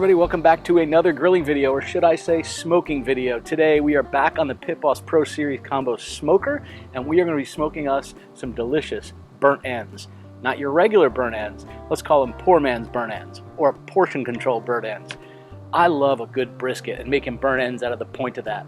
everybody, welcome back to another grilling video, or should I say smoking video. Today we are back on the PitBoss Pro Series Combo Smoker, and we are going to be smoking us some delicious burnt ends. Not your regular burnt ends, let's call them poor man's burnt ends, or portion control burnt ends. I love a good brisket and making burnt ends out of the point of that.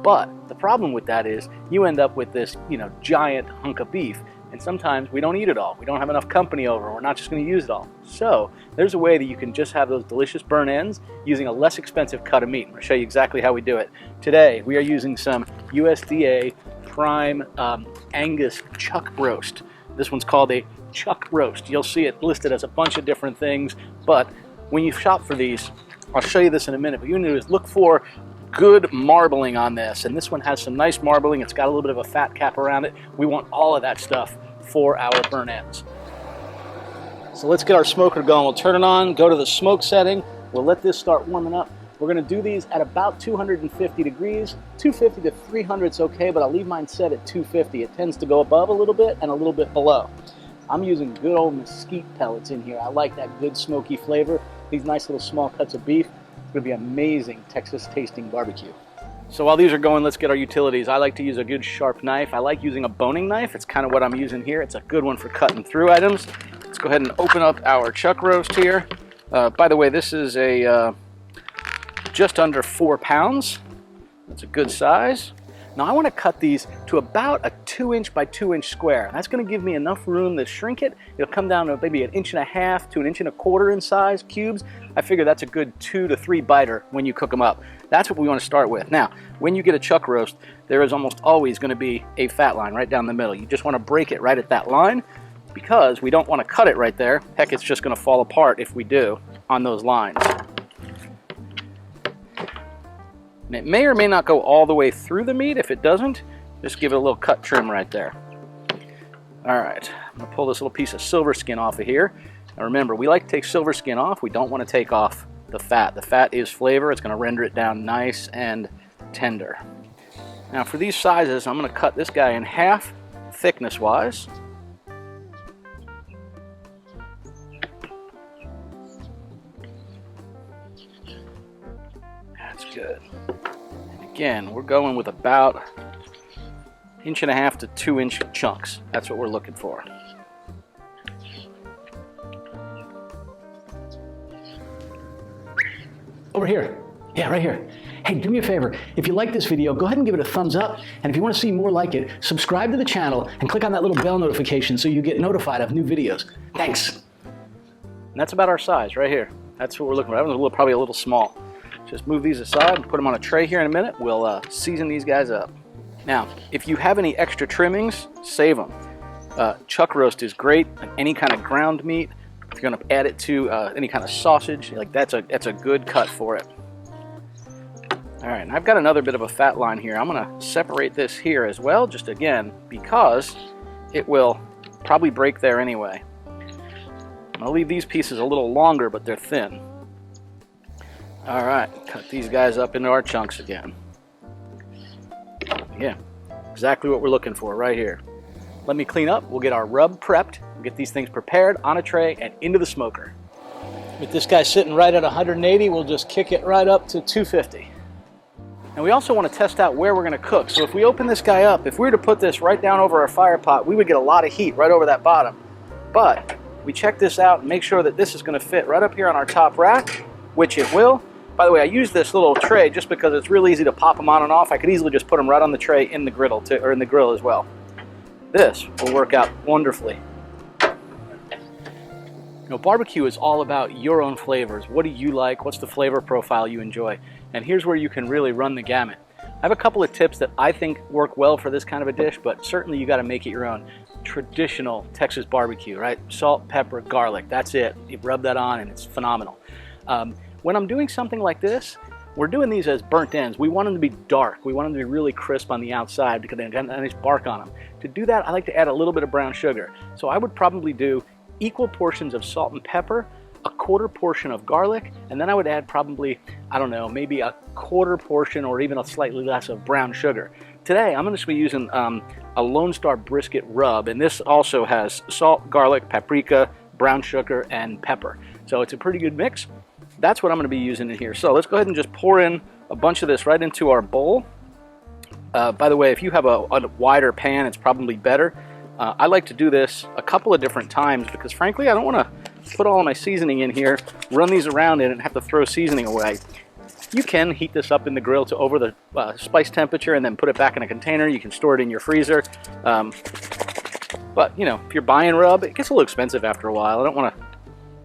But the problem with that is you end up with this, giant hunk of beef. And sometimes we don't eat it all. We don't have enough company over. We're not just going to use it all. So there's a way that you can just have those delicious burnt ends using a less expensive cut of meat. I'm going to show you exactly how we do it. Today we are using some USDA Prime Angus chuck roast. This one's called a chuck roast. You'll see it listed as a bunch of different things, but when you shop for these, I'll show you this in a minute, but you need to look for good marbling on this, and this one has some nice marbling. It's got a little bit of a fat cap around it. We want all of that stuff for our burnt ends. So let's get our smoker going. We'll turn it on, go to the smoke setting. We'll let this start warming up. We're going to do these at about 250 degrees. 250 to 300 is okay, but I'll leave mine set at 250. It tends to go above a little bit and a little bit below. I'm using good old mesquite pellets in here. I like that good smoky flavor. These nice little small cuts of beef. It's going to be amazing Texas tasting barbecue. So while these are going, let's get our utilities. I like to use a good sharp knife. I like using a boning knife. It's kind of what I'm using here. It's a good one for cutting through items. Let's go ahead and open up our chuck roast here. By the way, this is a just under 4 pounds. That's a good size. Now I want to cut these to about a 2" by 2" square. That's going to give me enough room to shrink it. It'll come down to maybe 1.5 inches to 1.25 inches in size, cubes. I figure that's a good 2 to 3 biter when you cook them up. That's what we want to start with. Now, when you get a chuck roast, there is almost always going to be a fat line right down the middle. You just want to break it right at that line because we don't want to cut it right there. Heck, it's just going to fall apart if we do on those lines. And it may or may not go all the way through the meat. If it doesn't, just give it a little cut trim right there. All right, I'm gonna pull this little piece of silver skin off of here. Now remember, we like to take silver skin off. We don't want to take off the fat. The fat is flavor. It's gonna render it down nice and tender. Now for these sizes, I'm gonna cut this guy in half, thickness-wise. That's good. And again, we're going with about 1.5 to 2 inch chunks. That's what we're looking for. Over here. Yeah, right here. Hey, do me a favor. If you like this video, go ahead and give it a thumbs up. And if you want to see more like it, subscribe to the channel and click on that little bell notification so you get notified of new videos. Thanks. And that's about our size right here. That's what we're looking for. That one's probably a little small. Just move these aside and put them on a tray here in a minute. We'll season these guys up. Now, if you have any extra trimmings, save them. Chuck roast is great on any kind of ground meat. If you're going to add it to any kind of sausage, like that's a good cut for it. All right, and I've got another bit of a fat line here. I'm going to separate this here as well, just again, because it will probably break there anyway. I'm going to leave these pieces a little longer, but they're thin. All right, cut these guys up into our chunks again. Yeah, exactly what we're looking for right here. Let me clean up. We'll get our rub prepped. We'll get these things prepared on a tray and into the smoker. With this guy sitting right at 180, we'll just kick it right up to 250. And we also want to test out where we're going to cook. So if we open this guy up, if we were to put this right down over our fire pot, we would get a lot of heat right over that bottom. But we check this out and make sure that this is going to fit right up here on our top rack, which it will. By the way, I use this little tray just because it's real easy to pop them on and off. I could easily just put them right on the tray in the griddle or in the grill as well. This will work out wonderfully. Barbecue is all about your own flavors. What do you like? What's the flavor profile you enjoy? And here's where you can really run the gamut. I have a couple of tips that I think work well for this kind of a dish, but certainly you got to make it your own. Traditional Texas barbecue, right? Salt, pepper, garlic. That's it. You rub that on and it's phenomenal. When I'm doing something like this, we're doing these as burnt ends. We want them to be dark. We want them to be really crisp on the outside because they got a nice bark on them. To do that, I like to add a little bit of brown sugar. So I would probably do equal portions of salt and pepper, a 1/4 portion of garlic, and then I would add probably, I don't know, maybe a 1/4 portion or even a slightly less of brown sugar. Today, I'm going to be using a Lone Star brisket rub, and this also has salt, garlic, paprika, brown sugar, and pepper. So it's a pretty good mix. that's what I'm going to be using in here. So let's go ahead and just pour in a bunch of this right into our bowl. By the way, if you have a wider pan, it's probably better. I like to do this a couple of different times because frankly, I don't want to put all of my seasoning in here, run these around in it, and have to throw seasoning away. You can heat this up in the grill to over the spice temperature and then put it back in a container. You can store it in your freezer. But, you know, if you're buying rub, it gets a little expensive after a while. I don't want to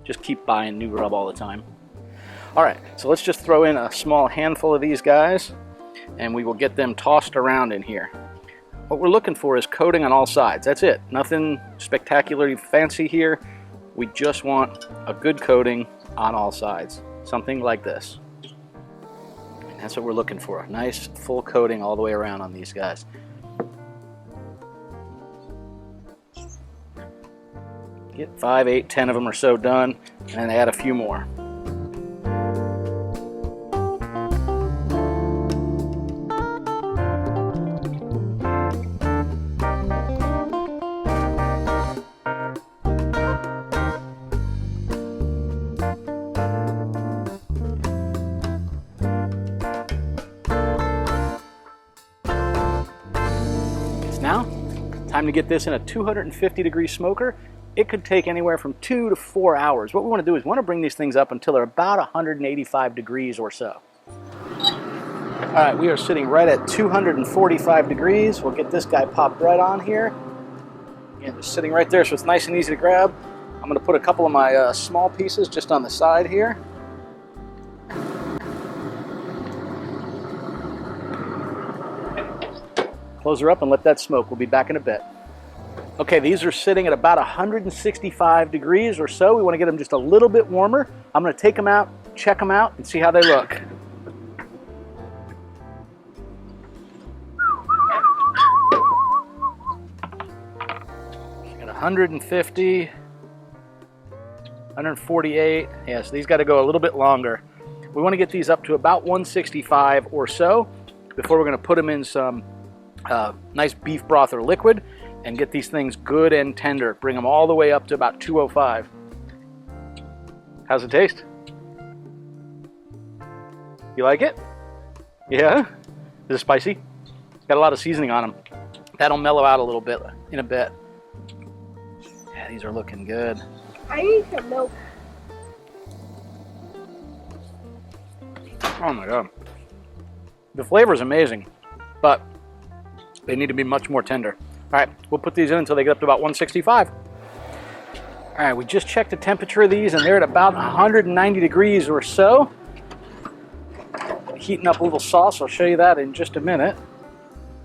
just keep buying new rub all the time. All right, so let's just throw in a small handful of these guys, and we will get them tossed around in here. What we're looking for is coating on all sides. That's it. Nothing spectacularly fancy here. We just want a good coating on all sides. Something like this. And that's what we're looking for. Nice full coating all the way around on these guys. Get 5, 8, 10 of them or so done, and add a few more. Now, time to get this in a 250-degree smoker. It could take anywhere from 2 to 4 hours. What we want to do is bring these things up until they're about 185 degrees or so. All right, we are sitting right at 245 degrees. We'll get this guy popped right on here. Again, just sitting right there, so it's nice and easy to grab. I'm going to put a couple of my small pieces just on the side here. Close her up and let that smoke. We'll be back in a bit. Okay, these are sitting at about 165 degrees or so. We want to get them just a little bit warmer. I'm going to take them out, check them out, and see how they look. Got 150, 148. Yeah, so these got to go a little bit longer. We want to get these up to about 165 or so before we're going to put them in some nice beef broth or liquid and get these things good and tender. Bring them all the way up to about 205. How's it taste? You like it? Yeah? Is it spicy? Got a lot of seasoning on them. That'll mellow out a little bit in a bit. Yeah, these are looking good. I need some milk. Oh my God. The flavor is amazing, but they need to be much more tender. All right, we'll put these in until they get up to about 165. All right, we just checked the temperature of these and they're at about 190 degrees or so. Heating up a little sauce, I'll show you that in just a minute.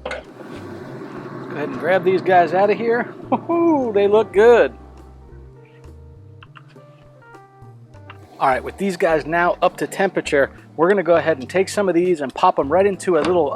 Go ahead and grab these guys out of here. Woohoo, they look good. All right, with these guys now up to temperature, we're gonna go ahead and take some of these and pop them right into a little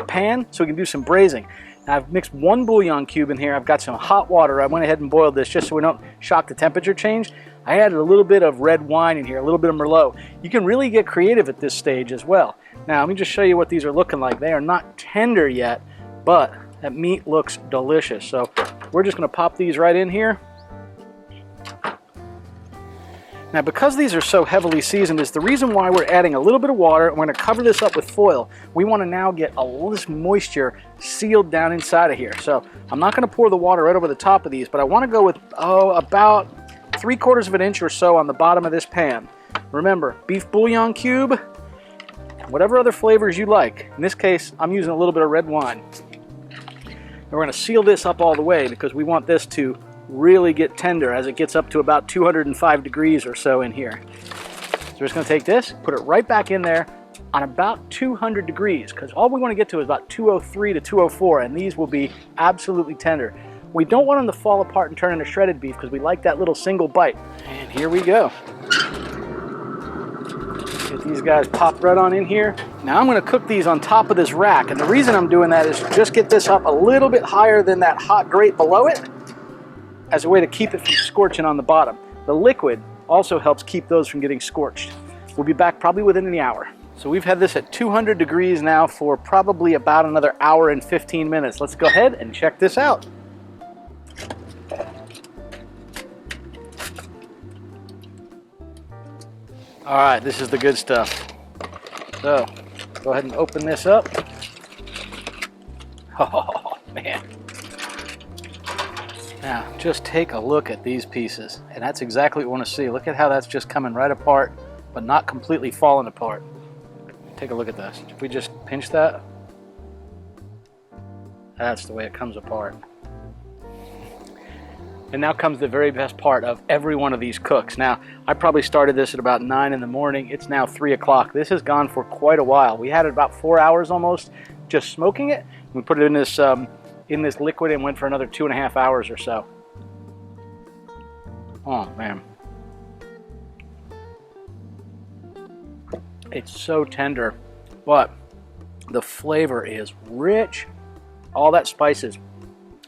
pan so we can do some braising. Now, I've mixed 1 bouillon cube in here. I've got some hot water. I went ahead and boiled this just so we don't shock the temperature change. I added a little bit of red wine in here, a little bit of Merlot. You can really get creative at this stage as well. Now, let me just show you what these are looking like. They are not tender yet, but that meat looks delicious. So we're just gonna pop these right in here. Now, because these are so heavily seasoned is the reason why we're adding a little bit of water. We're going to cover this up with foil. We want to now get all this moisture sealed down inside of here. So I'm not going to pour the water right over the top of these, but I want to go with about 3/4 of an inch or so on the bottom of this pan. Remember, beef bouillon cube, whatever other flavors you like. In this case, I'm using a little bit of red wine. And we're going to seal this up all the way because we want this to really get tender as it gets up to about 205 degrees or so in here. So we're just going to take this, put it right back in there on about 200 degrees because all we want to get to is about 203 to 204 and these will be absolutely tender. We don't want them to fall apart and turn into shredded beef because we like that little single bite. And here we go. Get these guys popped right on in here. Now I'm going to cook these on top of this rack, and the reason I'm doing that is just get this up a little bit higher than that hot grate below it as a way to keep it from scorching on the bottom. The liquid also helps keep those from getting scorched. We'll be back probably within an hour. So we've had this at 200 degrees now for probably about another hour and 15 minutes. Let's go ahead and check this out. All right, this is the good stuff. So, go ahead and open this up. Oh, man. Now, just take a look at these pieces, and that's exactly what we want to see. Look at how that's just coming right apart, but not completely falling apart. Take a look at this. If we just pinch that, that's the way it comes apart. And now comes the very best part of every one of these cooks. Now, I probably started this at about 9 in the morning. It's now 3 o'clock. This has gone for quite a while. We had it about 4 hours almost just smoking it. We put it in this liquid and went for another 2.5 hours or so. Oh, man. It's so tender, but the flavor is rich. All that spices.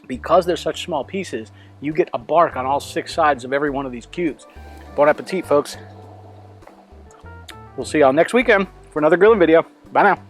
Because they're such small pieces, you get a bark on all 6 sides of every one of these cubes. Bon appetit, folks. We'll see y'all next weekend for another grilling video. Bye now.